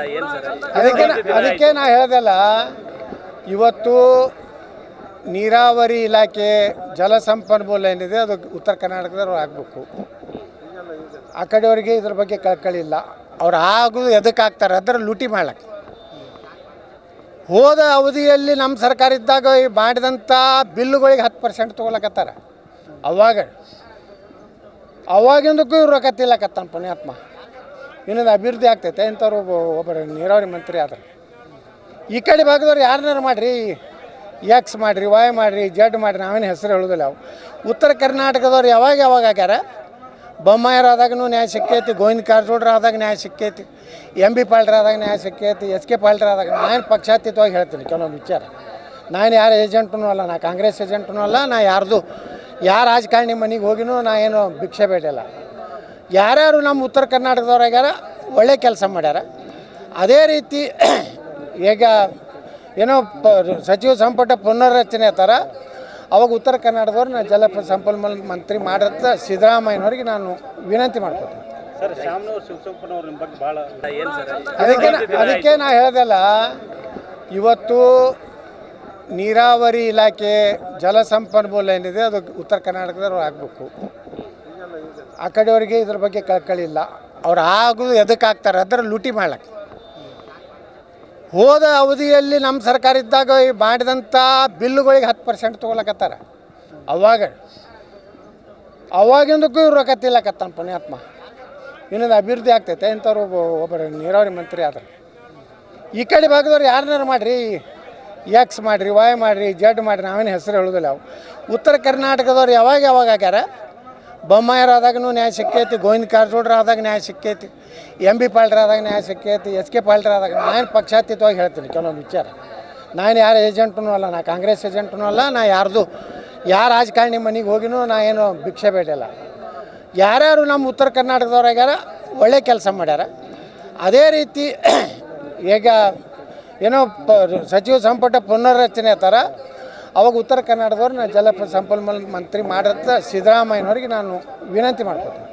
ಅದಕ್ಕೆ ನಾ ಹೇಳ್ದಲ್ಲ, ಇವತ್ತು ನೀರಾವರಿ ಇಲಾಖೆ ಜಲಸಂಪನ್ಮೂಲ ಏನಿದೆ ಅದು ಉತ್ತರ ಕರ್ನಾಟಕದವ್ರು ಆಗಬೇಕು. ಆ ಕಡೆಯವರಿಗೆ ಇದ್ರ ಬಗ್ಗೆ ಕಳ್ಕಳಿ ಇಲ್ಲ. ಅವ್ರು ಆಗೋದು ಎದಕ್ಕೆ ಆಗ್ತಾರೆ ಅದರ ಲೂಟಿ ಮಾಡ್ಲಿಕ್ಕೆ. ಹೋದ ಅವಧಿಯಲ್ಲಿ ನಮ್ಮ ಸರ್ಕಾರ ಇದ್ದಾಗ ಮಾಡಿದಂಥ ಬಿಲ್ಲುಗಳಿಗೆ 10% ತೊಗೊಳಕತ್ತಾರೆ. ಅವಾಗಿಂದಕ್ಕೂ ಇವ್ರು ರೊಕ್ಕ ತಿಲ್ಲಕತ್ತಾನ ಪುಣ್ಯಾತ್ಮ. ಇನ್ನೊಂದು ಅಭಿವೃದ್ಧಿ ಆಗ್ತೈತೆ ಇಂಥವ್ರು ಒಬ್ಬರು ನೀರಾವರಿ ಮಂತ್ರಿ ಆದ್ರೆ. ಈ ಕಡೆ ಭಾಗದವ್ರು ಯಾರನ್ನಾರು ಮಾಡಿರಿ, ಎಕ್ಸ್ ಮಾಡಿರಿ, ವಾಯ್ ಮಾಡಿರಿ, ಜಡ್ ಮಾಡಿರಿ, ನಾವೇನು ಹೆಸರು ಹೇಳೋದಿಲ್ಲ. ಅವು ಉತ್ತರ ಕರ್ನಾಟಕದವ್ರು ಯಾವಾಗ ಆಗ್ಯಾರ? ಬೊಮ್ಮಾಯರಾದಾಗೂ ನ್ಯಾಯ ಸಿಕ್ಕೈತಿ, ಗೋವಿಂದ ಕಾರಜೋಳರು ಆದಾಗ ನ್ಯಾಯ ಸಿಕ್ಕೈತಿ, MB ಪಾಲ್ಟ್ರ್ ಆದಾಗ ನ್ಯಾಯ ಸಿಕ್ಕೈತಿ, SK ಪಾಲ್ಟ್ರ್ ಆದಾಗ. ನಾನು ಪಕ್ಷಾತೀತವಾಗಿ ಹೇಳ್ತೀನಿ ಕೆಲವೊಂದು ವಿಚಾರ. ನಾನು ಯಾರ ಏಜೆಂಟೂ ಅಲ್ಲ, ನಾ ಕಾಂಗ್ರೆಸ್ ಏಜೆಂಟೂ ಅಲ್ಲ, ನಾ ಯಾರ ರಾಜಕಾರಣಿ ಮನೆಗೆ ಹೋಗಿನೂ ನಾ ಏನು ಭಿಕ್ಷೆ ಬೇಡಿಲ್ಲ. ಯಾರ್ಯಾರು ನಮ್ಮ ಉತ್ತರ ಕರ್ನಾಟಕದವ್ರಾಗ್ಯಾರ ಒಳ್ಳೆ ಕೆಲಸ ಮಾಡ್ಯಾರ. ಅದೇ ರೀತಿ ಈಗ ಏನೋ ಸಚಿವ ಸಂಪುಟ ಪುನರ್ರಚನೆ ಥರ ಅವಾಗ ಉತ್ತರ ಕರ್ನಾಟಕದವ್ರು ನಾನು ಸಂಪನ್ಮೂಲ ಮಂತ್ರಿ ಮಾಡತ್ತ ಸಿದ್ದರಾಮಯ್ಯನವ್ರಿಗೆ ನಾನು ವಿನಂತಿ ಮಾಡ್ಕೊತೀನಿ. ಅದಕ್ಕೆ ನಾ ಹೇಳ್ದಲ್ಲ, ಇವತ್ತು ನೀರಾವರಿ ಇಲಾಖೆ ಜಲಸಂಪನ್ಮೂಲ ಏನಿದೆ ಅದು ಉತ್ತರ ಕರ್ನಾಟಕದವ್ರು ಆಗಬೇಕು. ಆ ಕಡೆಯವರಿಗೆ ಇದ್ರ ಬಗ್ಗೆ ಕಳ್ಕಳಿ ಇಲ್ಲ. ಅವ್ರು ಆಗೋದು ಎದಕ್ಕೆ ಆಗ್ತಾರೆ ಅದರ ಲೂಟಿ ಮಾಡ್ಲಿಕ್ಕೆ. ಹೋದ ಅವಧಿಯಲ್ಲಿ ನಮ್ಮ ಸರ್ಕಾರ ಇದ್ದಾಗ ಮಾಡಿದಂಥ ಬಿಲ್ಲುಗಳಿಗೆ 10% ತೊಗೊಳಕತ್ತಾರೆ. ಅವಾಗಿಂದಕ್ಕೂ ಇವ್ರು ರೊಕ್ಕ ತಿಲ್ಲಕತ್ತಾನ ಪುಣ್ಯಾತ್ಮ. ಇನ್ನೊಂದು ಅಭಿವೃದ್ಧಿ ಆಗ್ತೈತೆ ಇಂಥವ್ರು ಒಬ್ಬರು ನೀರಾವರಿ ಮಂತ್ರಿ ಆದ್ರೆ. ಈ ಕಡೆ ಭಾಗದವ್ರು ಯಾರನ್ನಾರು ಮಾಡಿರಿ, ಎಕ್ಸ್ ಮಾಡಿರಿ, ವಾಯ್ ಮಾಡಿರಿ, ಜಡ್ ಮಾಡಿರಿ, ನಾವೇನು ಹೆಸರು ಹೇಳೋದಿಲ್ಲ. ಅವು ಉತ್ತರ ಕರ್ನಾಟಕದವ್ರು ಯಾವಾಗ ಆಗ್ಯಾರ? ಬೊಮ್ಮಾಯರಾದಾಗೂ ನ್ಯಾಯ ಸಿಕ್ಕೈತಿ, ಗೋವಿಂದ ಕಾರಜೋಳರು ಆದಾಗ ನ್ಯಾಯ ಸಿಕ್ಕೈತಿ, MB ಪಾಲ್ಟ್ರ್ ಆದಾಗ ನ್ಯಾಯ ಸಿಕ್ಕೈತಿ, SK ಪಾಲ್ಟ್ರ್ ಆದಾಗ. ನಾನು ಪಕ್ಷಾತೀತವಾಗಿ ಹೇಳ್ತೀನಿ ಕೆಲವೊಂದು ವಿಚಾರ. ನಾನು ಯಾರ ಏಜೆಂಟೂ ಅಲ್ಲ, ನಾ ಕಾಂಗ್ರೆಸ್ ಏಜೆಂಟೂ ಅಲ್ಲ, ನಾ ಯಾರ ರಾಜಕಾರಣಿ ಮನೆಗೆ ಹೋಗಿನೂ ನಾ ಏನು ಭಿಕ್ಷೆ ಬೇಡಿಲ್ಲ. ಯಾರ್ಯಾರು ನಮ್ಮ ಉತ್ತರ ಕರ್ನಾಟಕದವ್ರಾಗ್ಯಾರ ಒಳ್ಳೆ ಕೆಲಸ ಮಾಡ್ಯಾರ. ಅದೇ ರೀತಿ ಈಗ ಏನೋ ಸಚಿವ ಸಂಪುಟ ಪುನರ್ರಚನೆ ಥರ ಅವಾಗ ಉತ್ತರ ಕರ್ನಾಟಕದವ್ರು ನಾನು ಸಂಪನ್ಮೂಲ ಮಂತ್ರಿ ಮಾಡತ್ತ ಸಿದ್ದರಾಮಯ್ಯನವ್ರಿಗೆ ನಾನು ವಿನಂತಿ ಮಾಡ್ಕೊತೀನಿ.